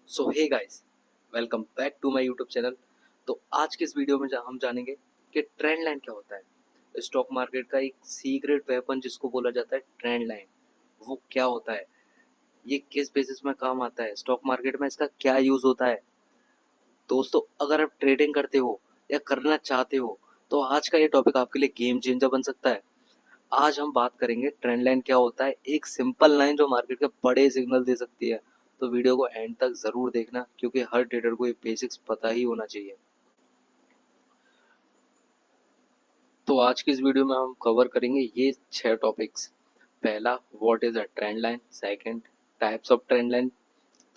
So hey guys, welcome back to my YouTube channel. तो आज के इस वीडियो में हम जानेंगे कि ट्रेंड लाइन क्या होता है। स्टॉक मार्केट का एक सीक्रेट वेपन जिसको बोला जाता है ट्रेंड लाइन, वो क्या होता है, ये किस बेसिस में काम आता है, स्टॉक मार्केट में इसका क्या यूज होता है। दोस्तों, अगर आप ट्रेडिंग करते हो या करना चाहते हो तो आज का ये टॉपिक आपके लिए गेम चेंजर बन सकता है। आज हम बात करेंगे ट्रेंड लाइन क्या होता है, एक सिंपल लाइन जो मार्केट के बड़े सिग्नल दे सकती है। तो वीडियो को एंड तक जरूर देखना क्योंकि हर ट्रेडर को ये बेसिक्स पता ही होना चाहिए। तो आज की इस वीडियो में हम कवर करेंगे ये 6 टॉपिक्स। पहला, what is a trend line. Second, types of trend line.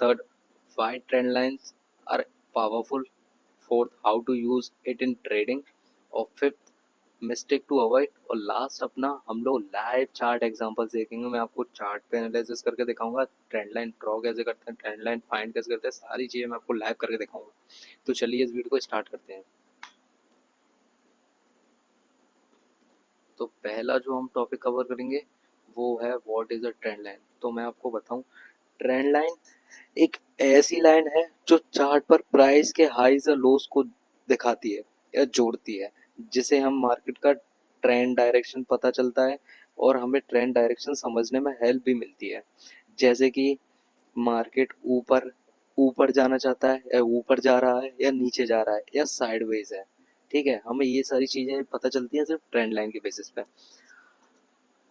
Third, why trend lines are powerful. Fourth, how to use it in trading. और फिफ्थ, मिस्टेक टू अवॉइड। और लास्ट अपना हम लोग लाइव चार्ट एग्जांपल्स देखेंगे। मैं आपको chart पे analysis करके दिखाऊंगा ट्रेंड लाइन ड्रॉ कैसे करते हैं, ट्रेंड लाइन फाइंड कैसे करते हैं, सारी चीजें मैं आपको लाइव करके दिखाऊंगा। तो चलिए इस वीडियो को स्टार्ट करते हैं। तो पहला जो हम टॉपिक कवर करेंगे वो है what is a trend line. तो मैं आपको बताऊं, ट्रेंड लाइन एक ऐसी लाइन है जो चार्ट पर प्राइस के हाईज और लोस को दिखाती है या जोड़ती है, जिसे हम मार्केट का ट्रेंड डायरेक्शन पता चलता है और हमें ट्रेंड डायरेक्शन समझने में हेल्प भी मिलती है। जैसे कि मार्केट ऊपर ऊपर जाना चाहता है या ऊपर जा रहा है या नीचे जा रहा है या साइडवेज है। ठीक है, हमें ये सारी चीजें पता चलती हैं सिर्फ ट्रेंड लाइन के बेसिस पे।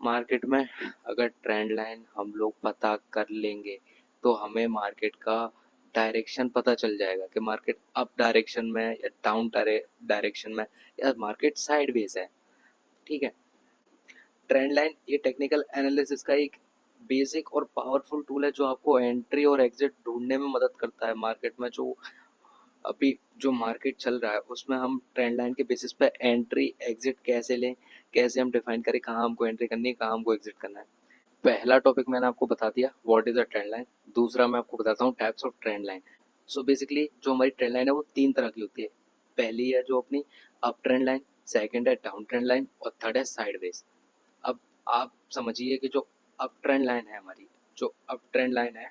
मार्केट में अगर ट्रेंड लाइन हम लोग पता कर लेंगे तो हमें मार्केट का डायरेक्शन पता चल जाएगा कि मार्केट अप डायरेक्शन में या डाउन डायरेक्शन में या मार्केट साइडवेज है। ठीक है, ट्रेंड लाइन ये टेक्निकल एनालिसिस का एक बेसिक और पावरफुल टूल है जो आपको एंट्री और एग्जिट ढूंढने में मदद करता है। मार्केट में जो अभी जो मार्केट चल रहा है उसमें हम ट्रेंड लाइन के बेसिस पे एंट्री एग्जिट कैसे लें, कैसे हम डिफाइन करें कहाँ हमको एंट्री करनी है, कहाँ हमको एग्जिट करना है। पहला टॉपिक मैंने आपको बता दिया, what is a trend line. दूसरा मैं आपको बताता हूँ types of trend line. So basically जो हमारी ट्रेंड लाइन है वो 3 तरह की होती है। पहली है जो अपनी अप ट्रेंड लाइन, सेकंड है डाउन ट्रेंड लाइन और थर्ड है साइडवेज। अब आप समझिए कि जो अप ट्रेंड लाइन है हमारी, जो अप ट्रेंड लाइन है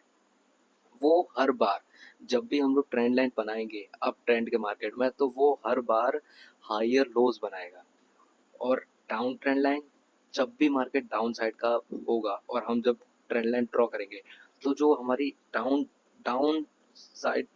वो हर बार जब भी हम लोग ट्रेंड लाइन बनाएंगे अप ट्रेंड के मार्केट में तो वो हर बार हायर लोज बनाएगा। और डाउन ट्रेंड लाइन जब भी मार्केट डाउन साइड का होगा और हम जब ट्रेंड लाइन ड्रॉ करेंगे तो जो हमारी down down side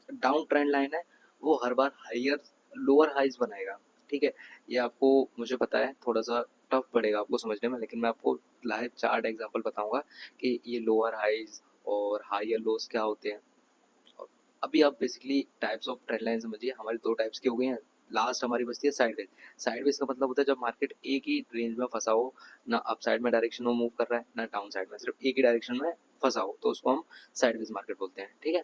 down trend line है वो हर बार हायर लोअर हाइज बनाएगा। ठीक है, ये आपको मुझे पता है थोड़ा सा टफ पड़ेगा आपको समझने में, लेकिन मैं आपको लाइव चार्ट एग्जांपल बताऊंगा कि ये लोअर हाइज और हायर लोस क्या होते हैं। और अभी आप basically types of trend line समझिए, हमारी 2 टाइप्स की हो गई हैं। लास्ट हमारी बचती है साइडवेज। साइडवेज का मतलब होता है जब मार्केट एक ही रेंज में फंसा हो, ना अप साइड में डायरेक्शन में मूव कर रहा है ना डाउन साइड में, सिर्फ एक ही डायरेक्शन में फंसा हो, तो उसको हम साइडवेज मार्केट बोलते हैं। ठीक है,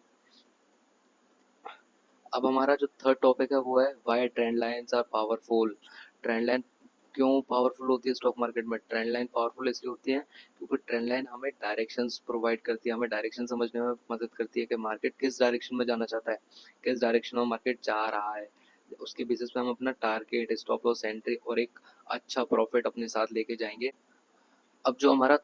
अब हमारा जो थर्ड टॉपिक है वो है why trend lines are powerful. Trend line क्यों पावरफुल होती है स्टॉक मार्केट में। ट्रेंड लाइन पावरफुल इसलिए होती है क्योंकि ट्रेंड लाइन हमें डायरेक्शंस प्रोवाइड करती है, हमें डायरेक्शन समझने में मदद करती है कि मार्केट किस डायरेक्शन में जाना चाहता है, किस डायरेक्शन में मार्केट जा रहा है। उसके बेसिस पे हम अपना टारगेट, स्टॉप लॉस, एंट्री और एक अच्छा प्रॉफिट अपने साथ लेके जाएंगे। अब जो हमारा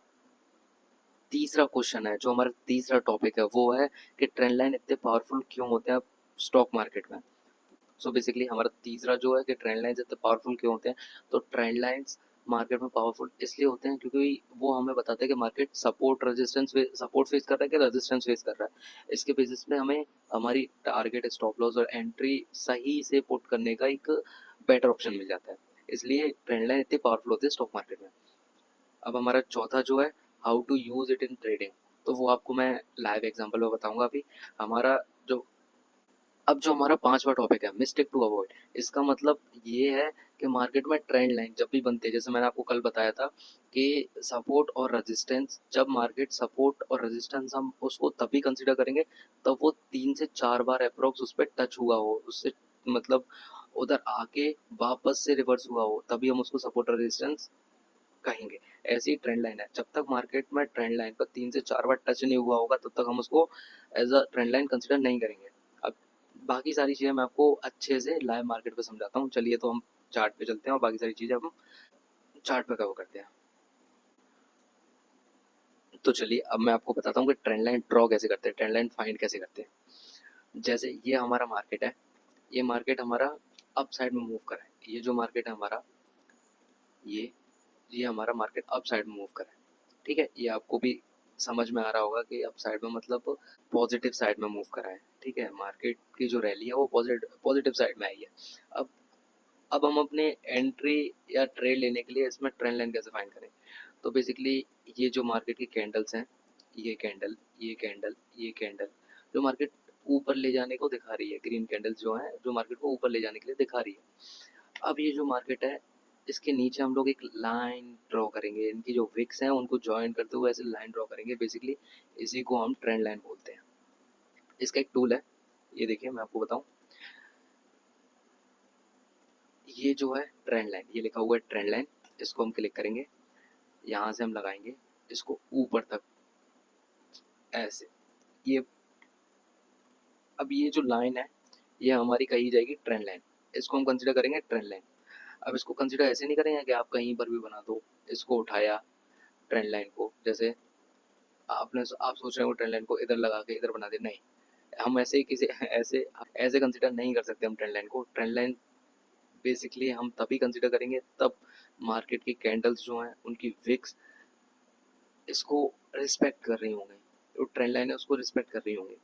तीसरा क्वेश्चन है, जो हमारा तीसरा टॉपिक है वो है कि ट्रेंड लाइन इतने पावरफुल क्यों होते हैं स्टॉक मार्केट में। सो बेसिकली हमारा तीसरा जो है कि ट्रेंड लाइन्स इतने पावरफुल क्यों होते हैं। तो ट्रेंड लाइन्स मार्केट में पावरफुल इसलिए होते हैं क्योंकि वो हमें बताते हैं कि मार्केट सपोर्ट फेस कर रहा है कि रेजिस्टेंस फेस कर रहा है। इसके बेसिस पे हमें हमारी टारगेट, स्टॉप लॉस और एंट्री सही से पुट करने का एक बेटर ऑप्शन मिल जाता है। इसलिए ट्रेंड लाइन इतनी पावरफुल होती है स्टॉक मार्केट में। अब हमारा चौथा जो है how to use it in trading, तो वो आपको मैं लाइव एग्जांपल में बताऊंगा अभी। हमारा जो अब जो हमारा पांचवा टॉपिक है मिस्टेक टू अवॉइड, इसका मतलब ये है कि मार्केट में ट्रेंड लाइन जब भी बनती है, जैसे मैंने आपको कल बताया था कि सपोर्ट और रेजिस्टेंस, जब मार्केट सपोर्ट और रेजिस्टेंस हम उसको तभी कंसीडर करेंगे तब वो 3 से 4 बार अप्रोक्स उस पर टच हुआ हो, उससे मतलब उधर आके वापस से रिवर्स हुआ हो, तभी हम उसको सपोर्ट और रेजिस्टेंस कहेंगे। ऐसी ट्रेंड लाइन है, जब तक मार्केट में ट्रेंड लाइन पर 3 से 4 बार टच नहीं हुआ होगा तब तक हम उसको as a trend line consider नहीं करेंगे। अब बाकी सारी चीज़ें मैं आपको अच्छे से लाइव मार्केट पे समझाता हूँ। चलिए तो हम चार्ट पे चलते हैं और बाकी सारी चीज़ें हम चार्ट पे कवर करते हैं। तो चलिए अब मैं आपको बताता हूँ कि ट्रेंड लाइन ड्रॉ कैसे करते हैं, ट्रेंड लाइन फाइंड कैसे करते हैं। जैसे ये हमारा मार्केट है, ये मार्केट हमारा अप साइड में मूव कर रहा है। ये जो मार्केट है हमारा, ये हमारा मार्केट अप साइड में मूव कर रहा है। ठीक है, ये आपको भी समझ में आ रहा होगा कि अप साइड में मतलब पॉजिटिव साइड में मूव कर रहा है। ठीक है, मार्केट की जो रैली है वो पॉजिटिव साइड में आई है। अब अब हम अपने एंट्री या ट्रेड लेने के लिए इसमें ट्रेंड लाइन कैसे फाइंड करें? तो बेसिकली ये जो मार्केट की कैंडल्स हैं, ये कैंडल, ये कैंडल, ये कैंडल, जो मार्केट ऊपर ले जाने को दिखा रही है, ग्रीन कैंडल्स जो हैं जो मार्केट को ऊपर ले जाने के लिए दिखा रही है। अब ये जो मार्केट है, इसके नीचे हम लोग एक लाइन ड्रॉ करेंगे, इनकी जो विक्स हैं उनको ज्वाइन करते हुए ऐसे लाइन ड्रॉ करेंगे। बेसिकली इसी को हम ट्रेंड लाइन बोलते हैं। इसका एक टूल है, ये देखिए मैं आपको बताऊं, ये जो है ट्रेंड लाइन, ये लिखा हुआ है ट्रेंड लाइन। इसको हम क्लिक करेंगे, यहाँ से हम लगाएंगे इसको ऊपर तक ऐसे। ये अब ये जो लाइन है ये हमारी कही जाएगी ट्रेंड लाइन। इसको हम कंसिडर करेंगे ट्रेंड लाइन। अब इसको कंसिडर ऐसे नहीं करेंगे कि आप कहीं पर भी बना दो, इसको उठाया ट्रेंड लाइन को, जैसे आप सोच रहे हो ट्रेंड लाइन को इधर लगा के इधर बना दे, नहीं। हम ऐसे ही किसी ऐसे ऐसे कंसिडर नहीं कर सकते हम ट्रेंड लाइन को। ट्रेंड लाइन बेसिकली हम तभी कंसिडर करेंगे तब मार्केट की कैंडल्स जो हैं उनकी विक्स इसको रिस्पेक्ट कर रही होंगी, जो ट्रेंड लाइन है उसको रिस्पेक्ट कर रही होंगी।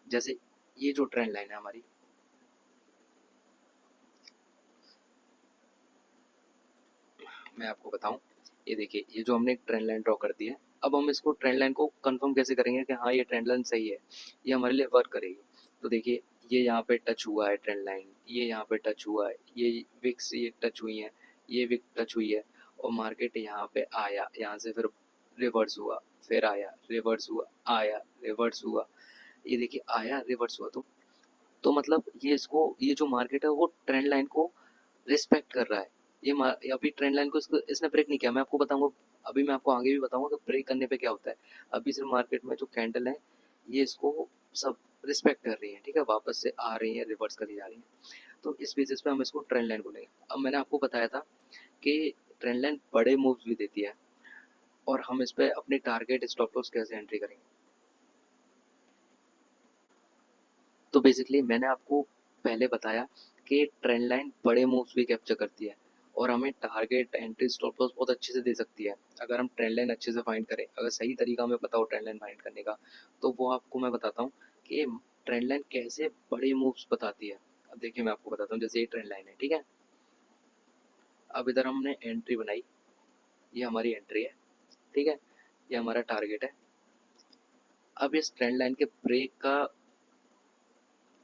जैसे ये जो ट्रेंड लाइन है हमारी, मैं आपको बताऊं, ये देखिए ये जो हमने एक ट्रेंड लाइन ड्रॉ कर दी है। अब हम इसको ट्रेंड लाइन को कंफर्म कैसे करेंगे कि हाँ ये ट्रेंड लाइन सही है, ये हमारे लिए वर्क करेगी? तो देखिए ये यहाँ पे टच हुआ है ट्रेंड लाइन, ये यहाँ पे टच हुआ है, ये विक्स ये टच हुई है, ये विक टच हुई है, और मार्केट यहाँ पे आया, यहाँ से फिर रिवर्स हुआ, फिर आया रिवर्स हुआ, आया रिवर्स हुआ। ये देखिए आया रिवर्स हुआ, तो मतलब ये इसको, ये जो मार्केट है वो ट्रेंड लाइन को रिस्पेक्ट कर रहा है। ये अभी ट्रेंड लाइन को इसने ब्रेक नहीं किया। मैं आपको बताऊंगा, अभी मैं आपको आगे भी बताऊंगा कि ब्रेक करने पे क्या होता है। अभी सिर्फ मार्केट में जो कैंडल है ये इसको सब रिस्पेक्ट कर रही है। ठीक है, वापस से आ रही है, रिवर्स करी जा रही है। तो इस बेसिस पे हम इसको ट्रेंड लाइन बोलेंगे। अब मैंने आपको बताया था कि ट्रेंड लाइन बड़े मूव्स भी देती है, और हम इस पे अपने टारगेट स्टॉप लॉस कैसे एंट्री करेंगे। तो बेसिकली मैंने आपको पहले बताया कि ट्रेंड लाइन बड़े मूव्स भी कैप्चर करती है, और हमें टारगेट एंट्री स्टॉप लॉस बहुत अच्छे से दे सकती है अगर हम ट्रेंड लाइन अच्छे से फाइंड करें। अगर सही तरीका हमें पता हो ट्रेंड लाइन फाइंड करने का, तो वो आपको मैं बताता हूँ कि ट्रेंड लाइन कैसे बड़े मूव्स बताती है। अब देखिए मैं आपको बताता हूँ, जैसे ये ट्रेंड लाइन है, ठीक है। अब इधर हमने एंट्री बनाई, ये हमारी एंट्री है, ठीक है, ये हमारा टारगेट है। अब इस ट्रेंड लाइन के ब्रेक का,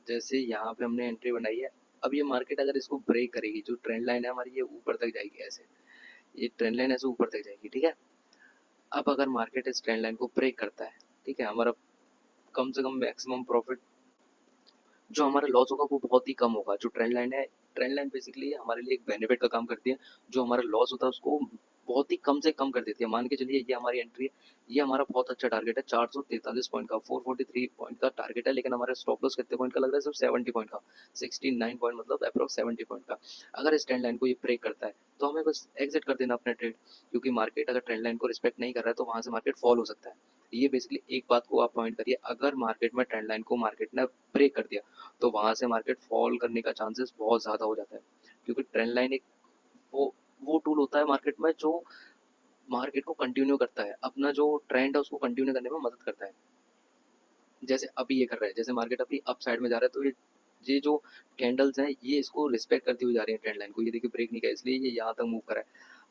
जैसे यहाँ पे हमने एंट्री बनाई है, अब ये मार्केट अगर इसको ब्रेक करेगी, जो ट्रेंड लाइन है हमारी ये ऊपर तक जाएगी ऐसे, ये ट्रेंड लाइन ऐसे ऊपर तक जाएगी, ठीक है। अब अगर मार्केट इस ट्रेंड लाइन को ब्रेक करता है, ठीक है, हमारा कम से कम मैक्सिमम प्रॉफिट, जो हमारा लॉस होगा वो बहुत ही कम होगा। जो ट्रेंड लाइन है, ट्रेंड लाइन बेसिकली हमारे लिए एक बेनिफिट का काम करती है, जो हमारा लॉस होता है उसको बहुत ही कम से कम कर देती है। मान के चलिए ये हमारी एंट्री है, ये हमारा बहुत अच्छा टारगेट है, 443 पॉइंट का, 443 पॉइंट का टारगेट है, लेकिन हमारा स्टॉप लॉस कितने पॉइंट का लग रहा है? सिर्फ 70 पॉइंट का, 69 पॉइंट, मतलब अप्रोक्स 70 पॉइंट का। अगर इस ट्रेंड लाइन को ये ब्रेक करता है तो हमें बस एग्जिट कर देना अपने ट्रेड, क्योंकि मार्केट अगर ट्रेंड लाइन को रिस्पेक्ट नहीं कर रहा है तो वहाँ से मार्केट फॉल हो सकता है। ये बेसिकली एक बात को आप पॉइंट करिए, अगर मार्केट में ट्रेंड लाइन को मार्केट ने ब्रेक कर दिया तो वहाँ से मार्केट फॉल करने का चांसेस बहुत ज़्यादा हो जाता है, क्योंकि ट्रेंड लाइन एक वो टूल होता है मार्केट में जो मार्केट को कंटिन्यू करता है, अपना जो ट्रेंड है उसको कंटिन्यू करने में मदद करता है। जैसे अभी ये कर रहा है, जैसे मार्केट अभी अप साइड में जा रहा है, तो ये जो कैंडल्स हैं ये इसको रिस्पेक्ट करती हुई जा रही है ट्रेंड लाइन को। ये देखिए ब्रेक नहीं किया, इसलिए ये यहाँ तक मूव करा है।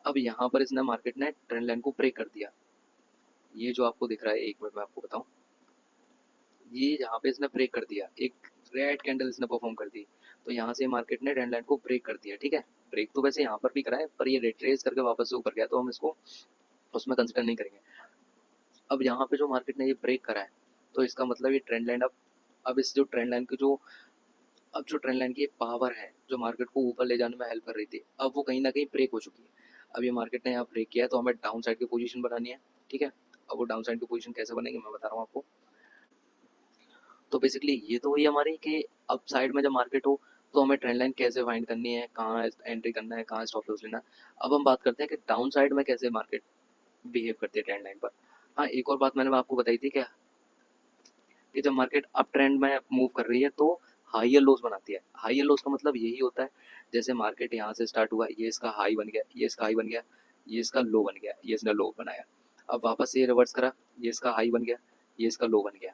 अब यहाँ पर इसने मार्केट ने ट्रेंड लाइन को ब्रेक कर दिया, ये जो आपको दिख रहा है, एक मिनट में आपको बताऊँ, ये यहाँ पे इसने ब्रेक कर दिया, एक रेड कैंडल इसने परफॉर्म कर दी, तो यहाँ से मार्केट ने ट्रेंड लाइन को ब्रेक कर दिया, ठीक है। ब्रेक तो वैसे यहाँ पर भी करा है, पर ये रिट्रेस करके वापस से ऊपर गया, तो हम इसको उसमें कंसिडर नहीं करेंगे। अब यहाँ पे जो मार्केट ने ये ब्रेक करा है, तो इसका मतलब ये ट्रेंड लाइन अब इस जो ट्रेंड लाइन की जो, अब जो ट्रेंड लाइन की पावर है जो मार्केट को ऊपर ले जाने में हेल्प कर रही थी, अब वो कहीं ना कहीं ब्रेक हो चुकी है। अब ये मार्केट ने यहाँ ब्रेक किया है, तो हमें डाउन साइड की पोजीशन बनानी है, ठीक है। अब वो डाउन साइड की पोजीशन कैसे बनेगी मैं बता रहा हूँ आपको। तो बेसिकली ये तो हुई हमारी कि अप साइड में जब मार्केट हो तो हमें ट्रेंड लाइन कैसे फाइंड करनी है, कहाँ एंट्री करना है, कहाँ स्टॉप लॉस लेना है। अब हम बात करते हैं कि डाउन साइड में कैसे मार्केट बिहेव करती है ट्रेंड लाइन पर। हाँ, एक और बात मैंने आपको बताई थी कि कि जब मार्केट अप ट्रेंड में मूव कर रही है तो हाइयर लोज बनाती है। हाइयर लोज का मतलब यही होता है, जैसे मार्केट यहाँ से स्टार्ट हुआ, ये इसका हाई बन गया, ये इसका हाई बन गया, ये इसका लो बन गया, ये इसने लो बनाया, अब वापस से ये रिवर्स करा, ये इसका हाई बन गया, ये इसका लो बन गया।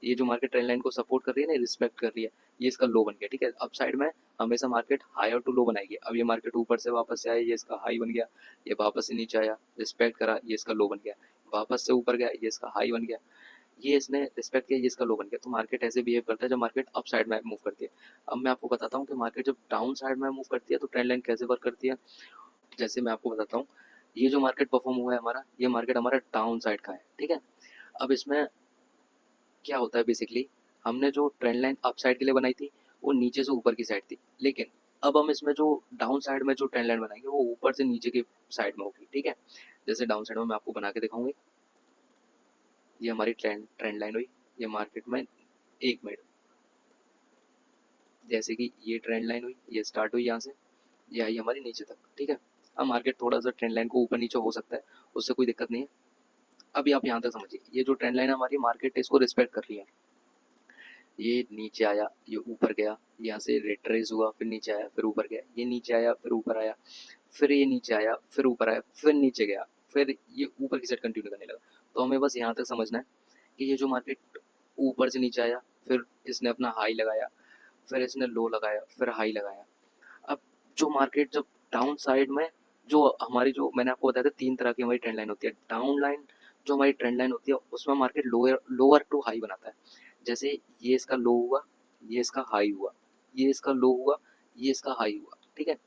ये जो मार्केट ट्रेंड लाइन को सपोर्ट कर रही है ना, रिस्पेक्ट कर रही है, ये इसका लो बन गया, ठीक है। अब साइड में हमेशा मार्केट हायर टू लो बनाएगी। अब ये मार्केट ऊपर से वापस से आया, ये इसका हाई बन गया, ये वापस से नीचे आया, रिस्पेक्ट करा, ये इसका लो बन गया, वापस से ऊपर गया, ये इसका हाई बन गया, ये इसने रिस्पेक्ट किया, ये इसका लो बन गया। तो मार्केट ऐसे बिहेव करता है जब मार्केट अप साइड में मूव करती है। अब मैं आपको बताता हूँ कि मार्केट जब डाउन साइड में मूव करती है तो ट्रेंड लाइन कैसे वर्क करती है। जैसे मैं आपको बताता हूँ, ये जो मार्केट परफॉर्म हुआ है हमारा, ये मार्केट हमारा डाउन साइड का है, ठीक है। अब इसमें क्या होता है, बेसिकली हमने जो ट्रेंड लाइन अप साइड के लिए बनाई थी वो नीचे से ऊपर की साइड थी, लेकिन अब हम इसमें जो डाउन साइड में जो ट्रेंड लाइन बनाएंगे वो ऊपर से नीचे की साइड में होगी, ठीक है। जैसे डाउन साइड में मैं आपको बना के दिखाऊंगी, ये हमारी ट्रेंड ट्रेंड लाइन हुई, ये मार्केट में 1 मिनट, जैसे कि ये ट्रेंड लाइन हुई, ये स्टार्ट हुई यहाँ से, ये आई हमारी नीचे तक, ठीक है। अब मार्केट थोड़ा सा ट्रेंड लाइन को ऊपर नीचे हो सकता है, उससे कोई दिक्कत नहीं है। अभी आप यहाँ तक समझिए, ये जो ट्रेंड लाइन है हमारी, मार्केट इसको रिस्पेक्ट कर रही है। ये नीचे आया, ये ऊपर गया, यहाँ से रिट्रेस हुआ, फिर नीचे आया, फिर ऊपर गया, ये नीचे आया, फिर ऊपर आया, फिर ये नीचे आया, फिर ऊपर आया, फिर नीचे गया, फिर ये ऊपर की साइड कंटिन्यू करने लगा। तो हमें बस यहाँ तक समझना है कि ये जो मार्केट ऊपर से नीचे आया, फिर इसने अपना हाई लगाया, फिर इसने लो लगाया, फिर हाई लगाया। अब जो मार्केट जब डाउन साइड में, जो हमारी, जो मैंने आपको बताया था 3 तरह की हमारी ट्रेंड लाइन होती है। डाउन लाइन जो हमारी ट्रेंड लाइन होती है उसमें market lower lower to high बनाता है। जैसे ये इसका लो हुआ, ये इसका हाई हुआ, ये इसका लो हुआ, ये इसका हाई हुआ, ठीक है।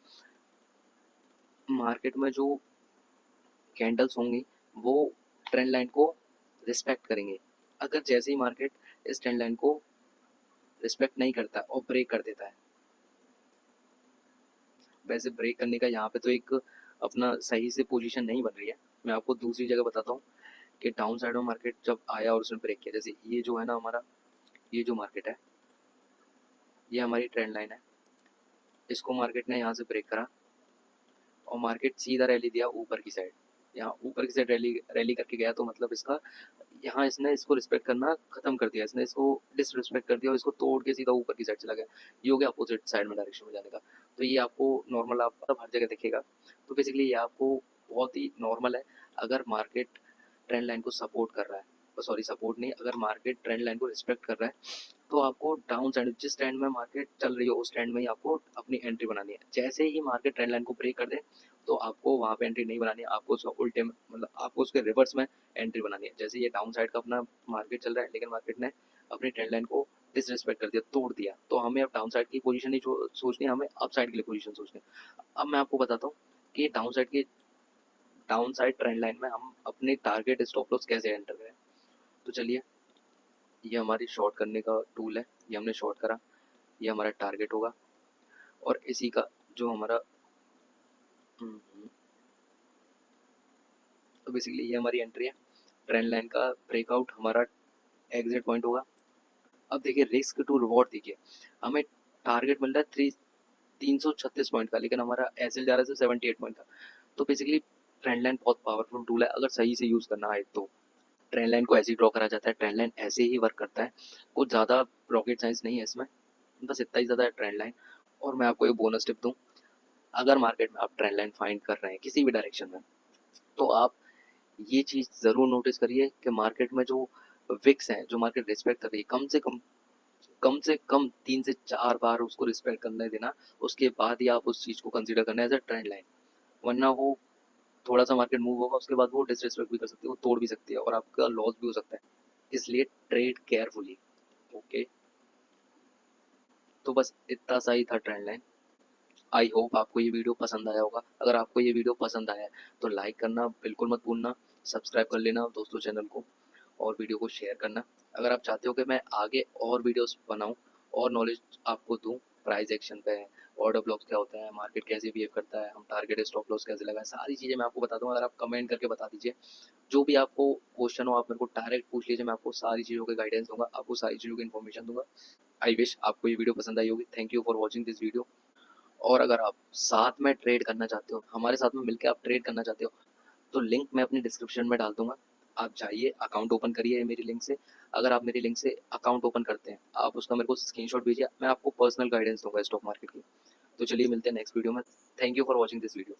मार्केट में जो कैंडल्स होंगी वो ट्रेंड लाइन को रिस्पेक्ट करेंगे। अगर जैसे ही मार्केट इस ट्रेंड लाइन को रिस्पेक्ट नहीं करता और ब्रेक कर देता है, वैसे ब्रेक करने का यहाँ पे तो एक अपना सही से पोजीशन नहीं बन रही है। मैं आपको दूसरी जगह बताता हूँ कि डाउन साइड में मार्केट जब आया और उसने ब्रेक किया, जैसे ये जो है ना हमारा, ये जो मार्केट है, ये हमारी ट्रेंड लाइन है, इसको मार्केट ने यहाँ से ब्रेक करा और मार्केट सीधा रैली दिया ऊपर की साइड। यहाँ ऊपर की साइड रैली रैली करके गया, तो मतलब इसका यहाँ इसने इसको रिस्पेक्ट करना खत्म कर दिया, इसने इसको डिसरिस्पेक्ट कर दिया और इसको तोड़ के सीधा ऊपर की साइड चला गया। ये हो गया अपोजिट साइड में डायरेक्शन में जाने का। तो ये आपको नॉर्मल, आप मतलब हर जगह दिखेगा। तो बेसिकली ये आपको बहुत ही नॉर्मल है। अगर मार्केट ट्रेंड लाइन को सपोर्ट कर रहा है, सॉरी सपोर्ट नहीं, अगर मार्केट ट्रेंड लाइन को रिस्पेक्ट कर रहा है तो आपको डाउन साइड जिस ट्रेंड में मार्केट चल रही हो उस ट्रेंड में ही आपको अपनी एंट्री बनानी है। जैसे ही मार्केट ट्रेंड लाइन को ब्रेक कर दे तो आपको वहाँ पे एंट्री नहीं बनानी है, आपको उसको उल्टे में, मतलब आपको उसके रिवर्स में एंट्री बनानी है। जैसे ये डाउन साइड का अपना मार्केट चल रहा है, लेकिन मार्केट ने अपनी ट्रेंड लाइन को डिसरिस्पेक्ट कर दिया, तोड़ दिया, तो हमें अब डाउन साइड की पोजीशन नहीं सोचनी, हमें अप साइड के लिए पोजीशन सोचनी। अब मैं आपको बताता हूँ कि डाउन साइड ट्रेंड लाइन में हम अपने टारगेट स्टॉप लॉस कैसे एंटर करें। तो चलिए, ये हमारी शॉर्ट करने का टूल है, ये हमने शॉर्ट करा, ये हमारा टारगेट होगा और इसी का जो हमारा तो बेसिकली ये हमारी एंट्री है। ट्रेंड लाइन का ब्रेकआउट हमारा एग्जिट पॉइंट होगा। अब देखिए रिस्क टू रिवॉर्ड, देखिए हमें टारगेट मिल रहा है 336 पॉइंट का, लेकिन हमारा एसएल जा रहा है 78 पॉइंट का। तो बेसिकली ट्रेंड लाइन बहुत पावरफुल टूल है अगर सही से यूज़ करना है तो। ट्रेंड लाइन को ऐसे ही ड्रॉ करा जाता है, ट्रेंड लाइन ऐसे ही वर्क करता है, कुछ ज़्यादा रॉकेट साइंस नहीं है इसमें, बस इतना ही ज़्यादा है ट्रेंड लाइन। और मैं आपको एक बोनस टिप दूँ, अगर मार्केट में आप ट्रेंड लाइन फाइंड कर रहे हैं किसी भी डायरेक्शन में, तो आप ये चीज़ ज़रूर नोटिस करिए कि मार्केट में जो विक्स हैं, जो मार्केट रिस्पेक्ट कर रही है, कम से कम 3 से 4 बार उसको रिस्पेक्ट करने देना, उसके बाद ही आप उस चीज़ को कंसीडर करना एज अ ट्रेंड लाइन। वरना वो थोड़ा सा मार्केट मूव होगा, उसके बाद वो डिसरिस्पेक्ट भी कर सकती है, वो तोड़ भी सकती है और आपका लॉस भी हो सकता है। इसलिए ट्रेड केयरफुली। ओके, तो बस इतना सा ही था ट्रेंड लाइन। आई होप आपको ये वीडियो पसंद आया होगा। अगर आपको ये वीडियो पसंद आया है तो लाइक करना बिल्कुल मत भूलना, सब्सक्राइब कर लेना दोस्तों चैनल को, और वीडियो को शेयर करना। अगर आप चाहते हो कि मैं आगे और वीडियोस बनाऊं और नॉलेज आपको दूं, प्राइस एक्शन पे, ऑर्डर ब्लॉक्स क्या होता है, मार्केट कैसे बिहेव करता है, हम टारगेट स्टॉप लॉस कैसे लगाएं, सारी चीज़ें मैं आपको बता दूंगा। अगर आप कमेंट करके बता दीजिए, जो भी आपको क्वेश्चन हो आप मेरे को डायरेक्ट पूछ लीजिए, मैं आपको सारी चीज़ों के गाइडेंस दूंगा, आपको सारी चीज़ों की इन्फॉर्मेशन दूंगा। आई विश आपको ये वीडियो पसंद आई होगी। Thank you for watching this video. और अगर आप साथ में ट्रेड करना चाहते हो, हमारे साथ में मिलकर आप ट्रेड करना चाहते हो, तो लिंक मैं अपनी डिस्क्रिप्शन में डाल दूंगा। आप जाइए, अकाउंट ओपन करिए मेरी लिंक से, अगर आप मेरी लिंक से अकाउंट ओपन करते हैं, आप उसका मेरे को स्क्रीनशॉट भेजिए, मैं आपको पर्सनल गाइडेंस दूंगा स्टॉक मार्केट की। तो चलिए मिलते हैं नेक्स्ट वीडियो में। Thank you for watching this video.